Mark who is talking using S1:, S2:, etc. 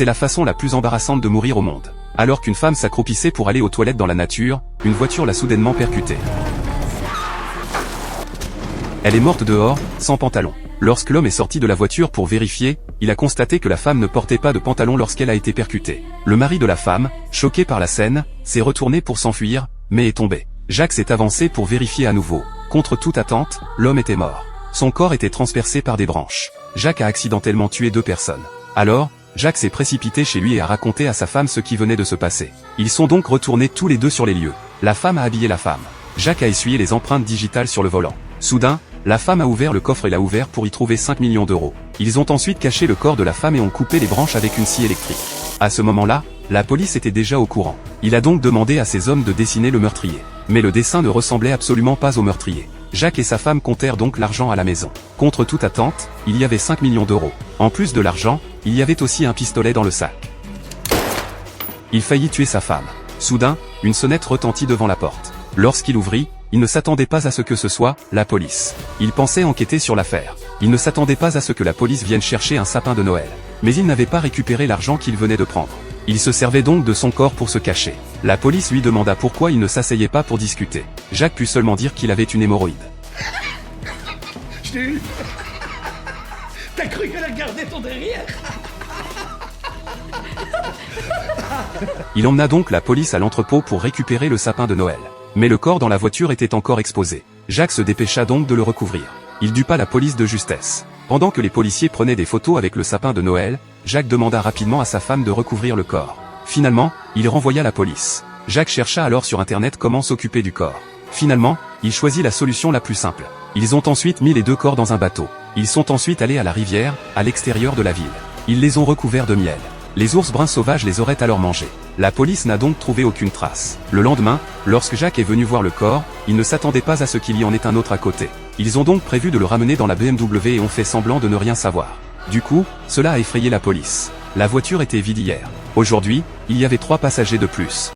S1: C'est la façon la plus embarrassante de mourir au monde. Alors qu'une femme s'accroupissait pour aller aux toilettes dans la nature, une voiture l'a soudainement percutée. Elle est morte dehors, sans pantalon. Lorsque l'homme est sorti de la voiture pour vérifier, il a constaté que la femme ne portait pas de pantalon lorsqu'elle a été percutée. Le mari de la femme, choqué par la scène, s'est retourné pour s'enfuir, mais est tombé. Jacques s'est avancé pour vérifier à nouveau. Contre toute attente, l'homme était mort. Son corps était transpercé par des branches. Jacques a accidentellement tué 2 personnes. Alors, Jacques s'est précipité chez lui et a raconté à sa femme ce qui venait de se passer. Ils sont donc retournés tous les deux sur les lieux. La femme a habillé la femme. Jacques a essuyé les empreintes digitales sur le volant. Soudain, la femme a ouvert le coffre et l'a ouvert pour y trouver 5 millions d'euros. Ils ont ensuite caché le corps de la femme et ont coupé les branches avec une scie électrique. À ce moment-là, la police était déjà au courant. Il a donc demandé à ses hommes de dessiner le meurtrier. Mais le dessin ne ressemblait absolument pas au meurtrier. Jacques et sa femme comptèrent donc l'argent à la maison. Contre toute attente, il y avait 5 millions d'euros. En plus de l'argent, il y avait aussi un pistolet dans le sac. Il faillit tuer sa femme. Soudain, une sonnette retentit devant la porte. Lorsqu'il ouvrit, il ne s'attendait pas à ce que ce soit la police. Il pensait enquêter sur l'affaire. Il ne s'attendait pas à ce que la police vienne chercher un sapin de Noël. Mais il n'avait pas récupéré l'argent qu'il venait de prendre. Il se servait donc de son corps pour se cacher. La police lui demanda pourquoi il ne s'asseyait pas pour discuter. Jacques put seulement dire qu'il avait une hémorroïde.
S2: Je t'ai eu. T'as cru qu'elle a gardé ton derrière?
S1: Il emmena donc la police à l'entrepôt pour récupérer le sapin de Noël. Mais le corps dans la voiture était encore exposé. Jacques se dépêcha donc de le recouvrir. Il dupa la police de justesse. Pendant que les policiers prenaient des photos avec le sapin de Noël, Jacques demanda rapidement à sa femme de recouvrir le corps. Finalement, il renvoya la police. Jacques chercha alors sur internet comment s'occuper du corps. Finalement, il choisit la solution la plus simple. Ils ont ensuite mis les 2 corps dans un bateau. Ils sont ensuite allés à la rivière, à l'extérieur de la ville. Ils les ont recouverts de miel. Les ours bruns sauvages les auraient alors mangés. La police n'a donc trouvé aucune trace. Le lendemain, lorsque Jacques est venu voir le corps, il ne s'attendait pas à ce qu'il y en ait un autre à côté. Ils ont donc prévu de le ramener dans la BMW et ont fait semblant de ne rien savoir. Du coup, cela a effrayé la police. La voiture était vide hier. Aujourd'hui, il y avait 3 passagers de plus.